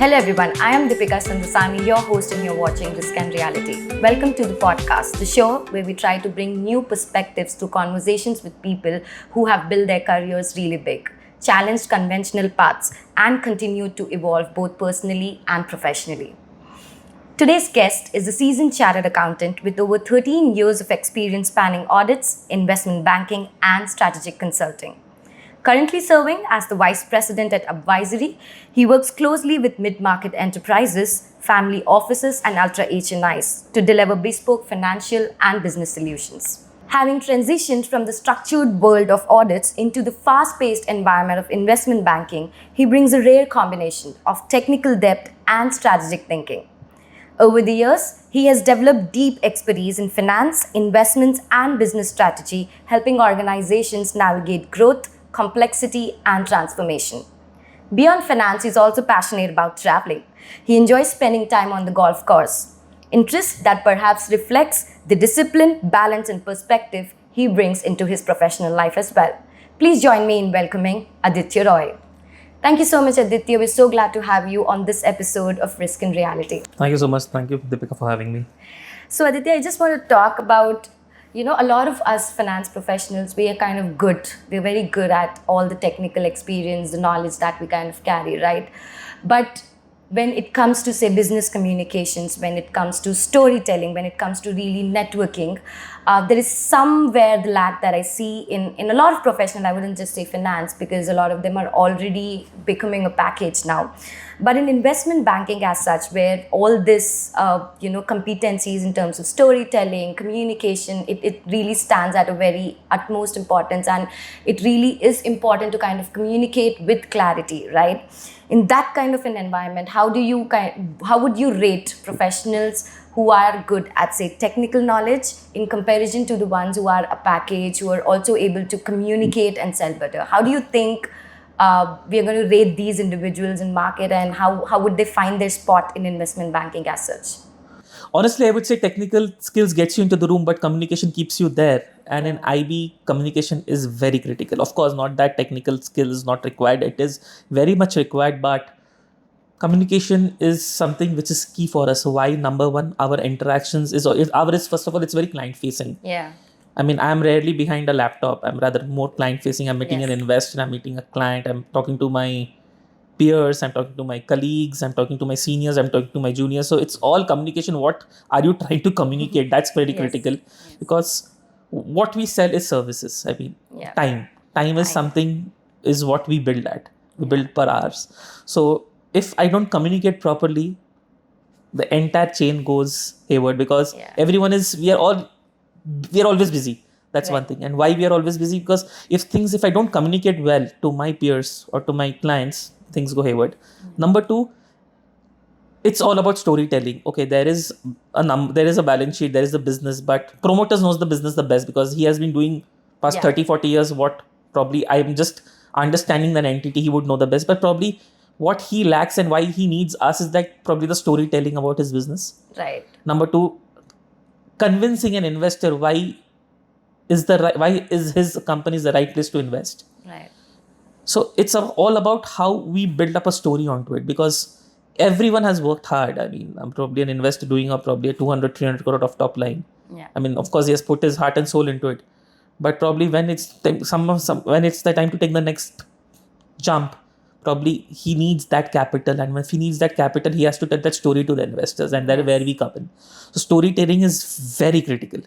Hello everyone, I am Deepika Santdasani, your host, and you're watching Risk and Reality. Welcome to the podcast, the show where we try to bring new perspectives to conversations with people who have built their careers really big, challenged conventional paths, and continued to evolve both personally and professionally. Today's guest is a seasoned chartered accountant with over 13 years of experience spanning audits, investment banking, and strategic consulting. Currently serving as the Vice President at Upwisery, he works closely with mid-market enterprises, family offices, and ultra-HNIs to deliver bespoke financial and business solutions. Having transitioned from the structured world of audits into the fast-paced environment of investment banking, he brings a rare combination of technical depth and strategic thinking. Over the years, he has developed deep expertise in finance, investments, and business strategy, helping organizations navigate growth, complexity, and transformation. Beyond finance, he's also passionate about traveling. He enjoys spending time on the golf course, interest that perhaps reflects the discipline, balance, and perspective he brings into his professional life as well. Please join me in welcoming Aditya Roy. Thank you so much, Aditya. We're so glad to have you on this episode of Risk and Reality. Thank you so much. Thank you, Deepika, for having me. So, Aditya, I just want to talk about, a lot of us finance professionals, we are kind of good. We're very good at all the technical experience, the knowledge that we kind of carry, right? But when it comes to, say, business communications, when it comes to storytelling, when it comes to really networking, there is somewhere the lack that I see in a lot of professional, I wouldn't just say finance, because a lot of them are already becoming a package now. But in investment banking as such, where all this, competencies in terms of storytelling, communication, it really stands at a very utmost importance. And it really is important to kind of communicate with clarity, right? In that kind of an environment, how would you rate professionals who are good at, say, technical knowledge in comparison to the ones who are a package, who are also able to communicate and sell better? How do you think we are going to rate these individuals in market, and how would they find their spot in investment banking as such? Honestly, I would say technical skills gets you into the room, but communication keeps you there. And in IB, communication is very critical. Of course, not that technical skill is not required. It is very much required, but communication is something which is key for us. Why? Number one, our interactions is first of all, it's very client facing. Yeah. I mean, I'm rarely behind a laptop. I'm rather more client facing. I'm meeting an investor, I'm meeting a client, I'm talking to my peers, I'm talking to my colleagues, I'm talking to my seniors, I'm talking to my juniors. So it's all communication. What are you trying to communicate? That's very critical, because what we sell is services. I mean, time. Time is something, is what we build at. We build per hours. So if I don't communicate properly, the entire chain goes hayward, because we are always busy. That's one thing. And why we are always busy? Because if I don't communicate well to my peers or to my clients, things go hayward. Number two, it's all about storytelling. Okay, there is a balance sheet, there is a business, but promoters knows the business the best, because he has been doing past 30, 40 years what probably I'm just understanding that entity, he would know the best. But probably what he lacks and why he needs us is that probably the storytelling about his business. Right. Number two, convincing an investor why is his company the right place to invest. Right. So it's all about how we build up a story onto it, because everyone has worked hard. I mean, I'm probably an investor doing probably a 200-300 crore of top line. Yeah. I mean, of course, he has put his heart and soul into it. But probably when it's when it's the time to take the next jump, probably he needs that capital. And if he needs that capital, he has to tell that story to the investors. And that's where we come in. So storytelling is very critical.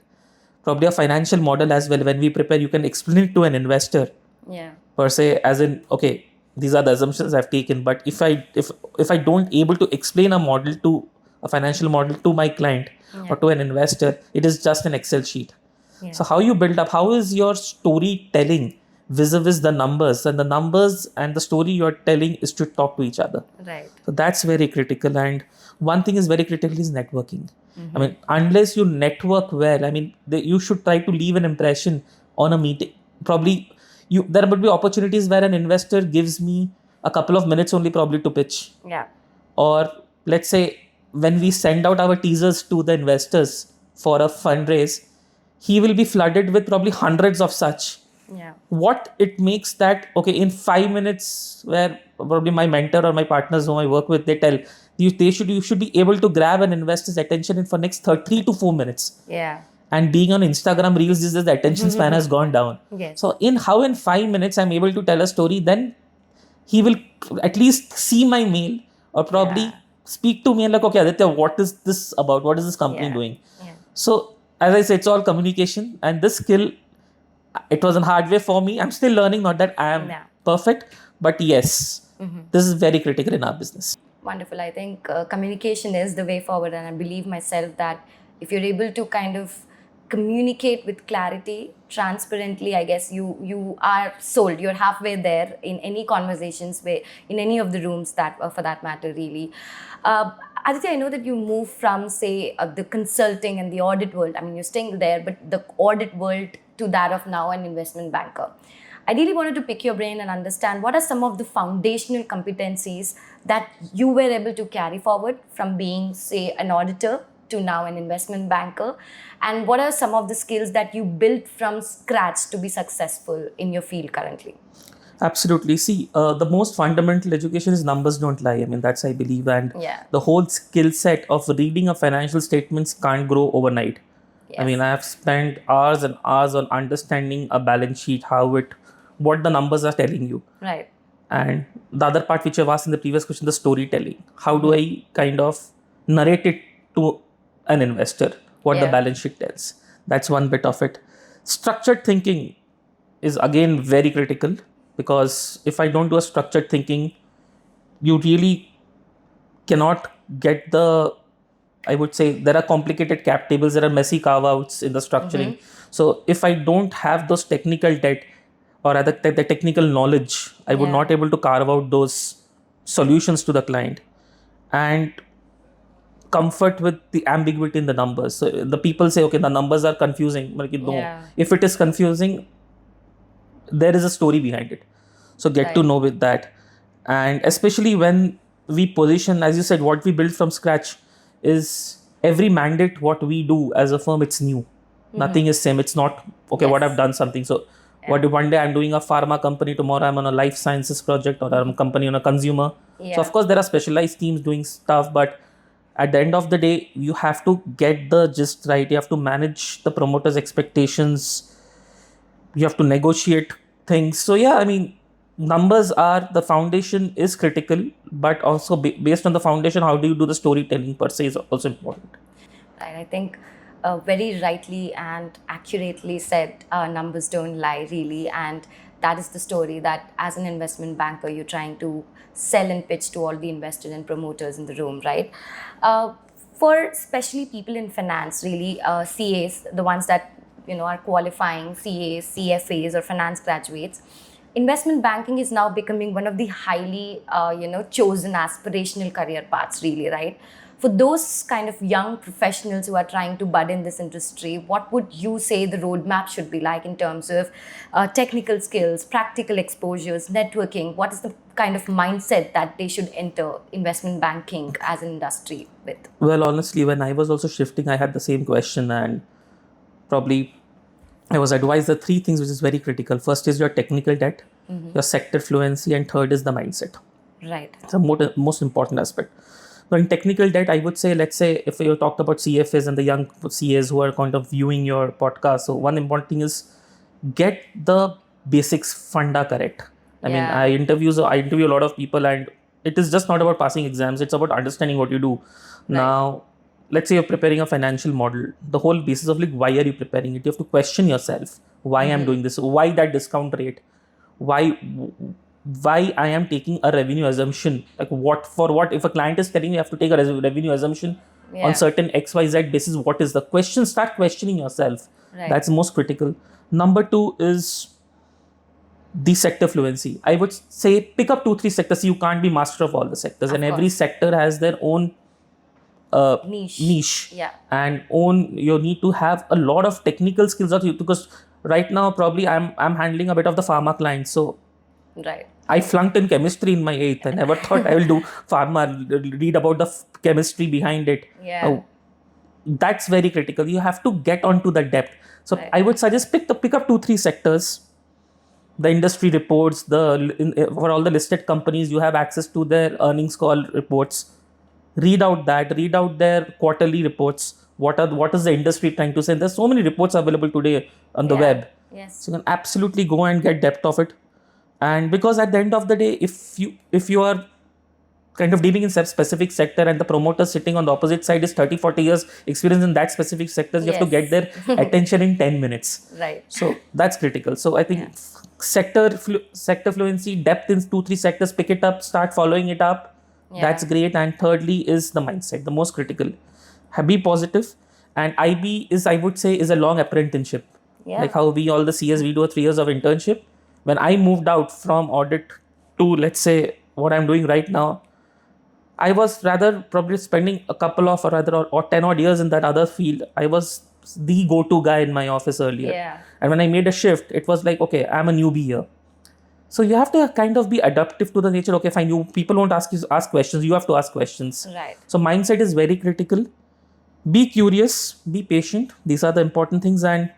Probably a financial model as well. When we prepare, you can explain it to an investor. Yeah. Per se, as in, okay, these are the assumptions I've taken. But if I don't able to explain a financial model to my client or to an investor, it is just an Excel sheet. Yeah. So how you build up, how is your storytelling vis-a-vis the numbers, and the numbers and the story you're telling is to talk to each other. Right. So that's very critical. And one thing is very critical is networking. I mean, unless you network well, I mean, you should try to leave an impression on a meeting. Probably there would be opportunities where an investor gives me a couple of minutes only probably to pitch. Yeah. Or let's say when we send out our teasers to the investors for a fundraise, he will be flooded with probably hundreds of such. Yeah. what it makes that, okay, in 5 minutes, where probably my mentor or my partners whom I work with, they tell you should be able to grab an investor's attention in for next 3 to 4 minutes. Yeah. And being on Instagram Reels, is the attention span has gone down. Yes. So in 5 minutes I'm able to tell a story, then he will at least see my mail or probably Yeah. speak to me and like, okay, Aditya, what is this about? What is this company Yeah. doing? Yeah. So as I said, it's all communication, and this skill, it was a hard way for me. I'm still learning, not that I am Yeah. perfect, but yes, this is very critical in our business. Wonderful. I think communication is the way forward, and I believe myself that if you're able to kind of communicate with clarity, transparently, I guess you are sold. You're halfway there in any conversations, where in any of the rooms that, for that matter, really. Aditya, I know that you moved from, say, the consulting and the audit world. I mean, you're staying there, but the audit world to that of now an investment banker. I really wanted to pick your brain and understand what are some of the foundational competencies that you were able to carry forward from being, say, an auditor to now an investment banker, and what are some of the skills that you built from scratch to be successful in your field currently? Absolutely. See, the most fundamental education is numbers don't lie. I mean, that's I believe, and Yeah. the whole skill set of reading a financial statements can't grow overnight. Yes. I mean, I have spent hours and hours on understanding a balance sheet, what the numbers are telling you. Right. And the other part which I've asked in the previous question, the storytelling. How do I kind of narrate it to an investor, what the Yeah. balance sheet tells? That's one bit of it. Structured thinking is again very critical, because if I don't do a structured thinking, you really cannot get I would say there are complicated cap tables, there are messy carve outs in the structuring. So if I don't have those technical debt, or rather the technical knowledge, I would Yeah. not able to carve out those solutions to the client. And comfort with the ambiguity in the numbers. So the people say, okay, the numbers are confusing. Like, no, Yeah. if it is confusing, there is a story behind it. So get to Right. know with that. And especially when we position, as you said, what we build from scratch is every mandate, what we do as a firm, it's new. Nothing is same. It's not, okay, what Yes. I've done something. So what if one day I'm doing a pharma company, tomorrow I'm on a life sciences project, or I'm a company on a consumer. Yeah. So of course there are specialized teams doing stuff, but at the end of the day, you have to get the gist right. You have to manage the promoters' expectations. You have to negotiate things. So yeah, I mean, numbers are the foundation is critical, but also based on the foundation, how do you do the storytelling per se is also important. Right. I think very rightly and accurately said, numbers don't lie, really. And that is the story that as an investment banker, you're trying to sell and pitch to all the investors and promoters in the room, right? For especially people in finance, really, CAs, the ones that are qualifying CAs, CFAs, or finance graduates, investment banking is now becoming one of the highly chosen aspirational career paths, really, right? For those kind of young professionals who are trying to bud in this industry, what would you say the roadmap should be like in terms of technical skills, practical exposures, networking? What is the kind of mindset that they should enter investment banking as an industry with? Well, honestly, when I was also shifting, I had the same question, and probably I was advised the three things which is very critical. First is your technical debt, your sector fluency, and third is the mindset. Right. It's the most important aspect. But in technical debt, I would say, let's say if you talked about CFAs and the young CAs who are kind of viewing your podcast, so one important thing is get the basics funda correct. I mean, Yeah. I interview a lot of people, and it is just not about passing exams. It's about understanding what you do. Now, let's say you're preparing a financial model. The whole basis of like, why are you preparing it? You have to question yourself. Why I'm doing this? Why that discount rate? Why I am taking a revenue assumption? Like what if a client is telling you have to take a revenue assumption Yeah. on certain XYZ basis? What is the question? Start questioning yourself. Right. That's most critical. Number two is the sector fluency. I would say pick up 2-3 sectors. You can't be master of all the sectors, and every course. sector has their own niche. Yeah. And you need to have a lot of technical skills because right now probably I'm handling a bit of the pharma clients. So Right. I flunked in chemistry in my 8th. I never thought I will do pharma, read about the chemistry behind it. Yeah. That's very critical. You have to get onto the depth. So Right. I would suggest pick up 2-3 sectors, the industry reports, for all the listed companies, you have access to their earnings call reports. Read out their quarterly reports. What is the industry trying to say? There's so many reports available today on the web. Yes. So you can absolutely go and get depth of it. And because at the end of the day, if you are kind of dealing in specific sector and the promoter sitting on the opposite side is 30-40 years experience in that specific sectors, you have to get their attention in 10 minutes. Right. So that's critical. So I think sector fluency, depth in 2-3 sectors, pick it up, start following it up. That's great. And thirdly is the mindset, the most critical. Be positive. And IB is, I would say, is a long apprenticeship. Like how all the CS, we do a 3 years of internship. When I moved out from audit to, let's say, what I'm doing right now, I was rather probably spending a couple of or 10 odd years in that other field. I was the go-to guy in my office earlier. And when I made a shift, it was like, okay, I'm a newbie here. So you have to kind of be adaptive to the nature. Okay, fine. People won't ask questions. You have to ask questions. Right. So mindset is very critical. Be curious. Be patient. These are the important things. And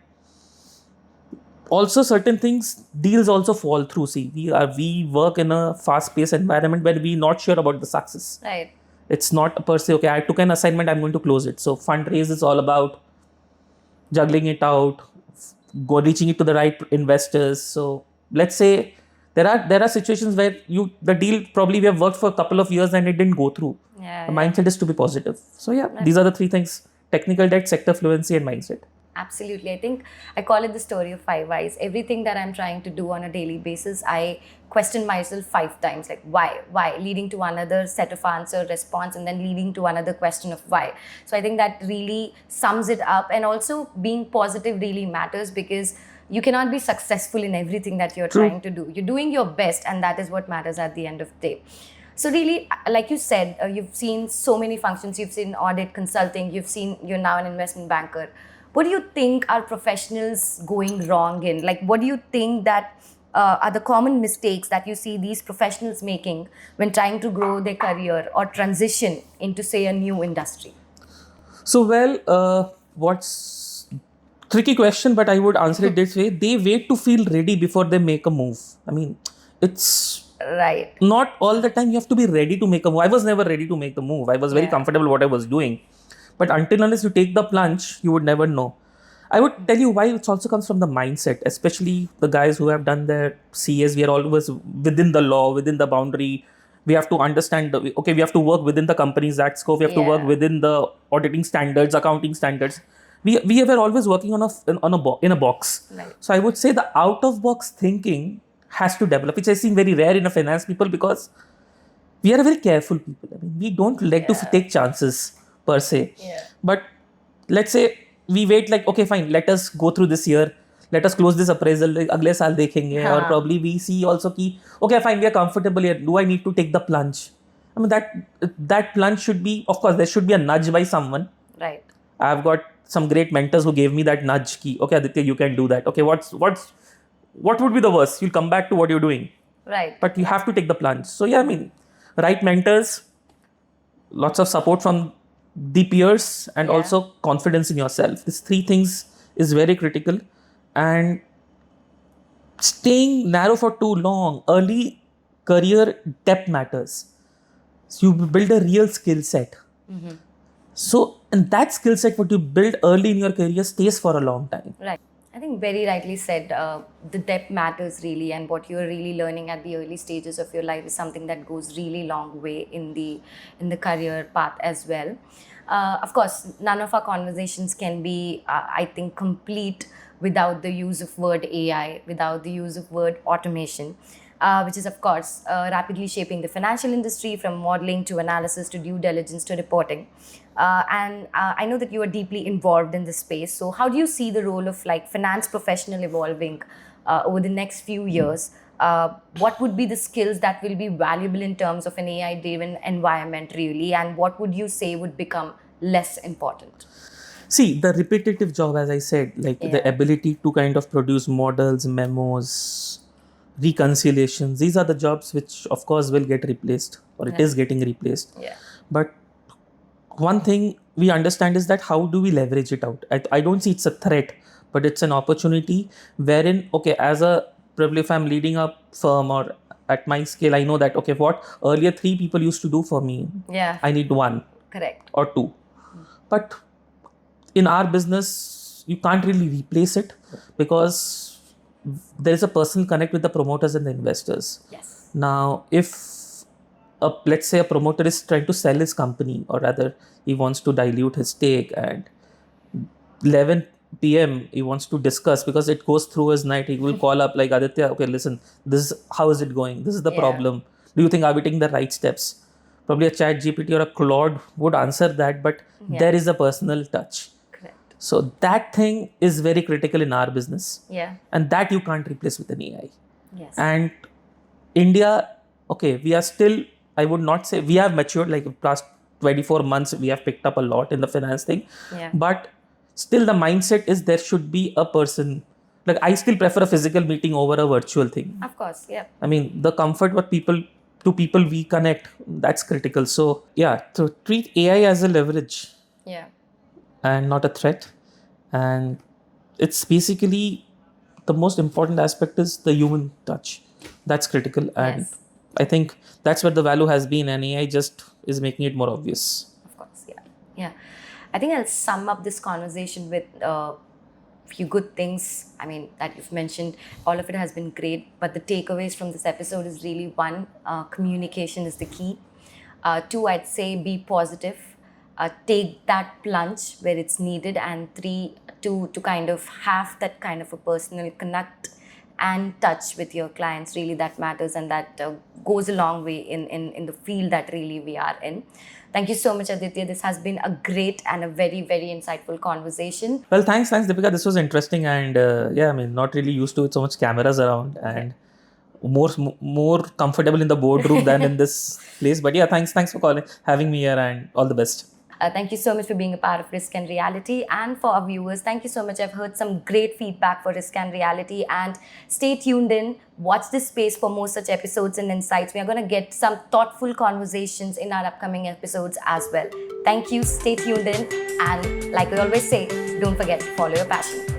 also certain things, deals also fall through. See, we work in a fast-paced environment where we're not sure about the success. Right. It's not per se, okay, I took an assignment, I'm going to close it. So fundraise is all about juggling it out, reaching it to the right investors. So let's say there are situations where the deal probably we have worked for a couple of years and it didn't go through. The mindset is to be positive. So these are the 3 things: technical debt, sector fluency, and mindset. Absolutely. I think I call it the story of 5 whys. Everything that I'm trying to do on a daily basis, I question myself 5 times, like why, leading to another set of response, and then leading to another question of why. So I think that really sums it up. And also being positive really matters, because you cannot be successful in everything that you're trying to do. You're doing your best, and that is what matters at the end of the day. So really, like you said, you've seen so many functions. You've seen audit, consulting, you're now an investment banker. What do you think are professionals going wrong in? Like, what do you think that are the common mistakes that you see these professionals making when trying to grow their career or transition into, say, a new industry? So, what's tricky question, but I would answer it this way. They wait to feel ready before they make a move. I mean, it's right. Not all the time you have to be ready to make a move. I was never ready to make a move. I was very comfortable what I was doing. But until unless you take the plunge, you would never know. I would tell you why. It also comes from the mindset, especially the guys who have done their CS. We are always within the law, within the boundary. We have to understand, we have to work within the Companies Act scope. We have to work within the auditing standards, accounting standards. We were always working in a box. Right. So I would say the out of box thinking has to develop, which I see very rare in a finance people, because we are very careful people. I mean, we don't like to take chances per se. But let's say we wait like, okay, fine, let us go through this year. Let us close this appraisal. Agle saal dekhenge. Or probably we see also ki, okay, fine, we are comfortable here. Do I need to take the plunge? I mean, that plunge should be, of course, there should be a nudge by someone. Right. I've got some great mentors who gave me that nudge ki, okay, Aditya, you can do that. Okay, what would be the worst? You'll come back to what you're doing. Right. But you have to take the plunge. So I mean, right mentors, lots of support from the peers, and also confidence in yourself. These 3 things is very critical. And staying narrow for too long, early career depth matters. So you build a real skill set. So, and that skill set, what you build early in your career, stays for a long time. Right. I think very rightly said, the depth matters really, and what you're really learning at the early stages of your life is something that goes really long way in the career path as well. Of course, none of our conversations can be, I think, complete without the use of word AI, without the use of word automation, which is, of course, rapidly shaping the financial industry, from modeling to analysis to due diligence to reporting. And I know that you are deeply involved in this space. So how do you see the role of finance professional evolving over the next few years? What would be the skills that will be valuable in terms of an AI-driven environment really? And what would you say would become less important? See, the repetitive job, as I said, the ability to kind of produce models, memos, reconciliations, these are the jobs which, of course, will get replaced, or it is getting replaced. But one thing we understand is that how do we leverage it out? I don't see it's a threat, but it's an opportunity wherein, okay, as a probably if I'm leading a firm or at my scale, I know that, okay, what earlier 3 people used to do for me, Yeah. I need 1 Correct. or 2. But in our business, you can't really replace it because there is a personal connect with the promoters and the investors. Yes. Now, if let's say a promoter is trying to sell his company, or rather he wants to dilute his stake, and 11 p.m. he wants to discuss because it goes through his night, he will call up like, Aditya, okay, listen, this is how is it going, this is the Yeah. problem, do you think are we taking the right steps? Probably a chat GPT or a Claude would answer that, but Yeah. there is a personal touch. Correct. So that thing is very critical in our business. Yeah. And that you can't replace with an AI. Yes. And India, okay, we are still, I would not say we have matured, like past 24 months, we have picked up a lot in the finance thing. Yeah. But still the mindset is there should be a person. Like I still prefer a physical meeting over a virtual thing. Of course, yeah. I mean, the comfort what people we connect, that's critical. So yeah, to treat AI as a leverage. Yeah. And not a threat. And it's basically the most important aspect is the human touch. That's critical. And Yes. I think that's where the value has been, and AI just is making it more obvious. Of course, yeah. Yeah. I think I'll sum up this conversation with few good things. I mean, that you've mentioned. All of it has been great, but the takeaways from this episode is really 1, communication is the key. 2, I'd say be positive. Take that plunge where it's needed. And 3, to kind of have that kind of a personal connect and touch with your clients. Really, that matters, and that goes a long way in the field that really we are in. Thank you so much, Aditya. This has been a great and a very, very insightful conversation. Well, thanks, Deepika. This was interesting, and yeah, I mean, not really used to it, so much cameras around, and more comfortable in the boardroom than in this place. But yeah, thanks for having me here, and all the best. Thank you so much for being a part of Risk and Reality. And for our viewers, thank you so much. I've heard some great feedback for Risk and Reality. And stay tuned in. Watch this space for more such episodes and insights. We are going to get some thoughtful conversations in our upcoming episodes as well. Thank you. Stay tuned in. And like we always say, don't forget to follow your passion.